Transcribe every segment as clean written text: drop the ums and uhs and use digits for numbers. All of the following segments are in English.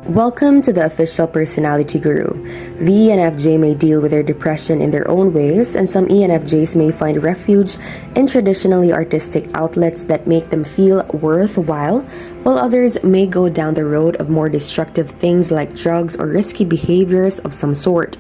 Welcome to the Official Personality Guru. The ENFJ may deal with their depression in their own ways, and some ENFJs may find refuge in traditionally artistic outlets that make them feel worthwhile, while others may go down the road of more destructive things like drugs or risky behaviors of some sort.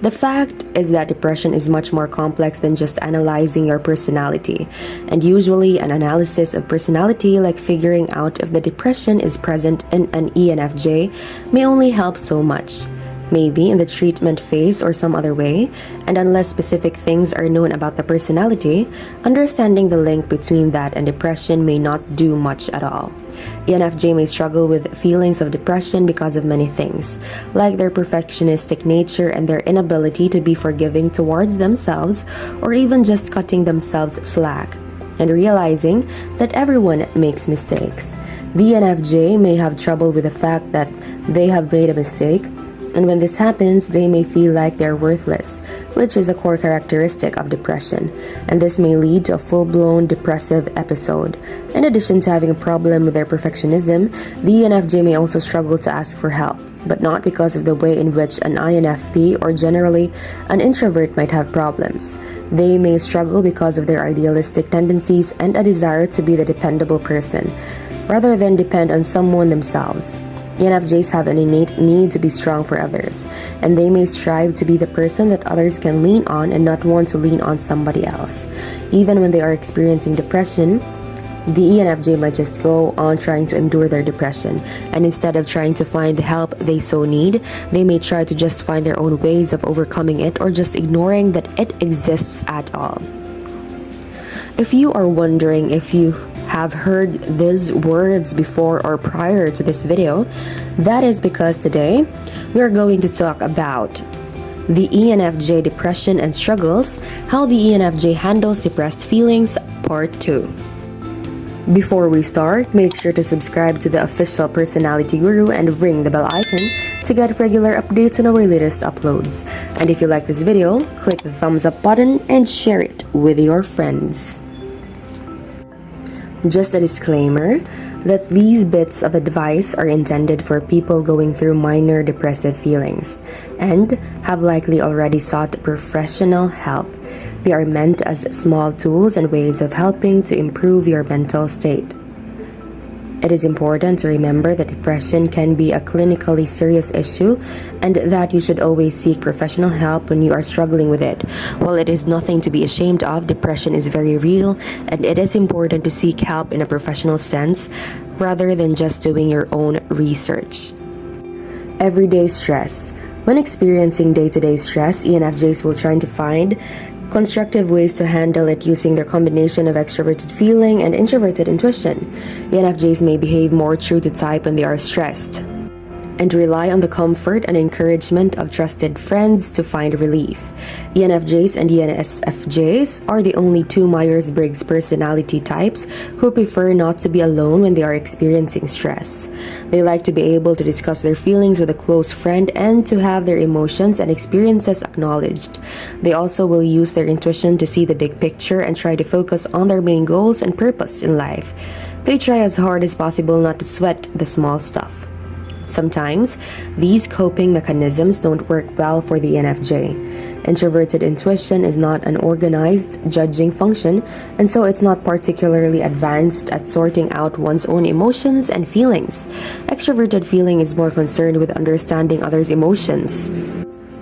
The fact is that depression is much more complex than just analyzing your personality, and usually an analysis of personality, like figuring out if the depression is present in an ENFJ, may only help so much. Maybe in the treatment phase or some other way, and unless specific things are known about the personality, understanding the link between that and depression may not do much at all. ENFJ may struggle with feelings of depression because of many things, like their perfectionistic nature and their inability to be forgiving towards themselves, or even just cutting themselves slack, and realizing that everyone makes mistakes. The ENFJ may have trouble with the fact that they have made a mistake, and when this happens, they may feel like they're worthless, which is a core characteristic of depression, and this may lead to a full-blown depressive episode. In addition to having a problem with their perfectionism, the ENFJ may also struggle to ask for help, but not because of the way in which an INFP or generally an introvert might have problems. They may struggle because of their idealistic tendencies and a desire to be the dependable person, rather than depend on someone themselves. ENFJs have an innate need to be strong for others, and they may strive to be the person that others can lean on and not want to lean on somebody else. Even when they are experiencing depression, the ENFJ might just go on trying to endure their depression, and instead of trying to find the help they so need, they may try to just find their own ways of overcoming it or just ignoring that it exists at all. If you are wondering if you have heard these words before or prior to this video, that is because today we are going to talk about the ENFJ depression and struggles, how the ENFJ handles depressed feelings, part 2. Before we start, make sure to subscribe to the Official Personality Guru and ring the bell icon to get regular updates on our latest uploads. And if you like this video, click the thumbs up button and share it with your friends. Just a disclaimer that these bits of advice are intended for people going through minor depressive feelings and have likely already sought professional help. They are meant as small tools and ways of helping to improve your mental state. It is important to remember that depression can be a clinically serious issue and that you should always seek professional help when you are struggling with it. While it is nothing to be ashamed of, depression is very real, and it is important to seek help in a professional sense rather than just doing your own research. Everyday stress. When experiencing day-to-day stress, ENFJs will try to find constructive ways to handle it using their combination of extroverted feeling and introverted intuition. ENFJs may behave more true to type when they are stressed and rely on the comfort and encouragement of trusted friends to find relief. ENFJs and ENSFJs are the only two Myers-Briggs personality types who prefer not to be alone when they are experiencing stress. They like to be able to discuss their feelings with a close friend and to have their emotions and experiences acknowledged. They also will use their intuition to see the big picture and try to focus on their main goals and purpose in life. They try as hard as possible not to sweat the small stuff. Sometimes, these coping mechanisms don't work well for the ENFJ. Introverted intuition is not an organized, judging function, and so it's not particularly advanced at sorting out one's own emotions and feelings. Extroverted feeling is more concerned with understanding others' emotions.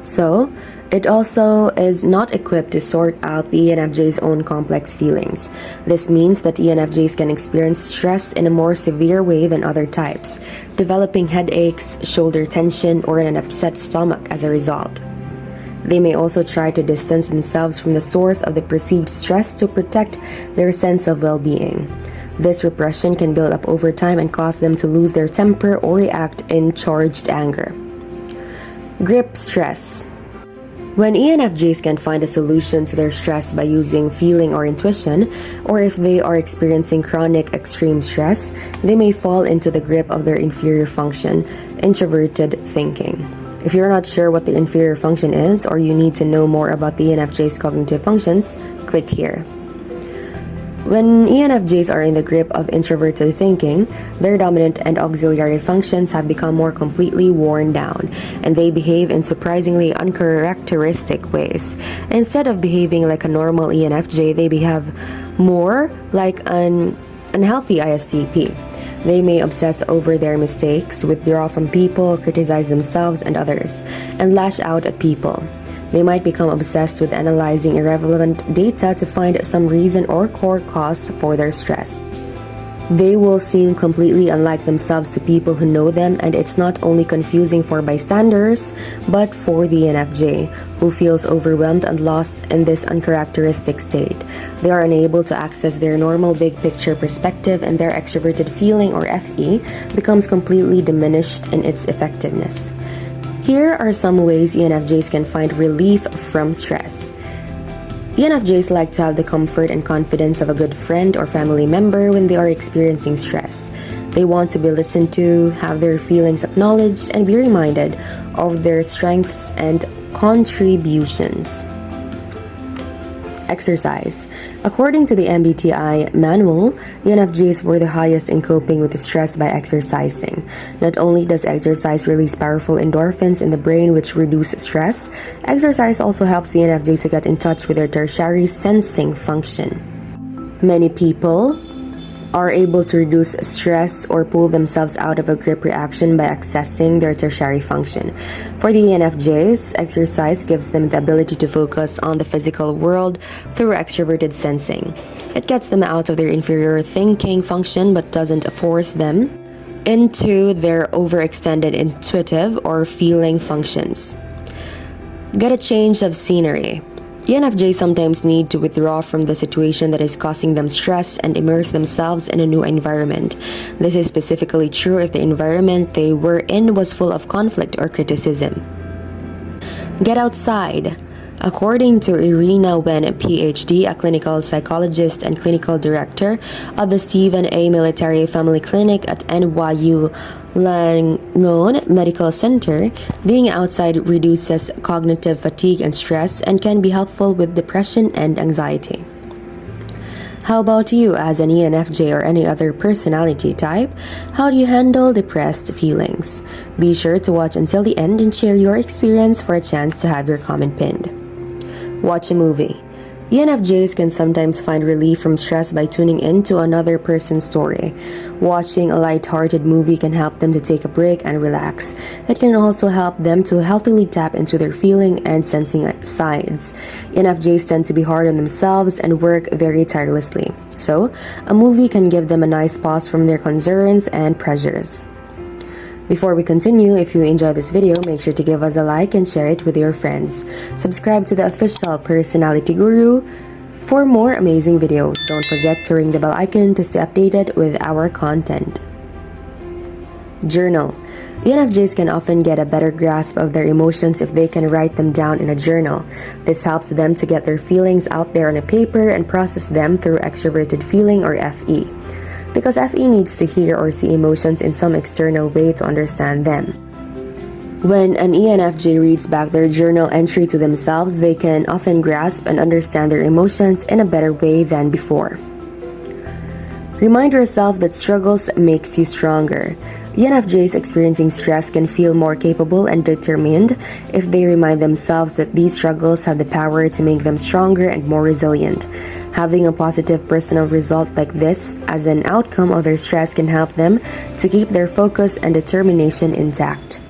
So, it also is not equipped to sort out the ENFJ's own complex feelings. This means that ENFJs can experience stress in a more severe way than other types, developing headaches, shoulder tension, or an upset stomach as a result. They may also try to distance themselves from the source of the perceived stress to protect their sense of well-being. This repression can build up over time and cause them to lose their temper or react in charged anger. Grip stress. When ENFJs can find a solution to their stress by using feeling or intuition, or if they are experiencing chronic extreme stress, they may fall into the grip of their inferior function, introverted thinking. If you're not sure what the inferior function is, or you need to know more about the ENFJ's cognitive functions, click here. When ENFJs are in the grip of introverted thinking, their dominant and auxiliary functions have become more completely worn down, and they behave in surprisingly uncharacteristic ways. Instead of behaving like a normal ENFJ, they behave more like an unhealthy ISTP. They may obsess over their mistakes, withdraw from people, criticize themselves and others, and lash out at people. They might become obsessed with analyzing irrelevant data to find some reason or core cause for their stress. They will seem completely unlike themselves to people who know them, and it's not only confusing for bystanders, but for the ENFJ, who feels overwhelmed and lost in this uncharacteristic state. They are unable to access their normal big picture perspective, and their extroverted feeling, or FE, becomes completely diminished in its effectiveness. Here are some ways ENFJs can find relief from stress. ENFJs like to have the comfort and confidence of a good friend or family member when they are experiencing stress. They want to be listened to, have their feelings acknowledged, and be reminded of their strengths and contributions. Exercise. According to the MBTI manual, ENFJs were the highest in coping with stress by exercising. Not only does exercise release powerful endorphins in the brain which reduce stress, exercise also helps the ENFJ to get in touch with their tertiary sensing function. Many people are able to reduce stress or pull themselves out of a grip reaction by accessing their tertiary function. For the ENFJs, exercise gives them the ability to focus on the physical world through extroverted sensing. It gets them out of their inferior thinking function but doesn't force them into their overextended intuitive or feeling functions. Get a change of scenery. ENFJs sometimes need to withdraw from the situation that is causing them stress and immerse themselves in a new environment. This is specifically true if the environment they were in was full of conflict or criticism. Get outside. According to Irina Wen, PhD, a clinical psychologist and clinical director of the Stephen A. Military Family Clinic at NYU Langone Medical Center, being outside reduces cognitive fatigue and stress and can be helpful with depression and anxiety. How about you as an ENFJ or any other personality type? How do you handle depressed feelings? Be sure to watch until the end and share your experience for a chance to have your comment pinned. Watch a movie. ENFJs can sometimes find relief from stress by tuning into another person's story. Watching a light-hearted movie can help them to take a break and relax. It can also help them to healthily tap into their feeling and sensing sides. ENFJs tend to be hard on themselves and work very tirelessly. So, a movie can give them a nice pause from their concerns and pressures. Before we continue, if you enjoyed this video, make sure to give us a like and share it with your friends. Subscribe to the Official Personality Guru for more amazing videos. Don't forget to ring the bell icon to stay updated with our content. Journal. ENFJs can often get a better grasp of their emotions if they can write them down in a journal. This helps them to get their feelings out there on a paper and process them through extroverted feeling, or FE. Because FE needs to hear or see emotions in some external way to understand them. When an ENFJ reads back their journal entry to themselves, they can often grasp and understand their emotions in a better way than before. Remind yourself that struggles makes you stronger. ENFJs experiencing stress can feel more capable and determined if they remind themselves that these struggles have the power to make them stronger and more resilient. Having a positive personal result like this as an outcome of their stress can help them to keep their focus and determination intact.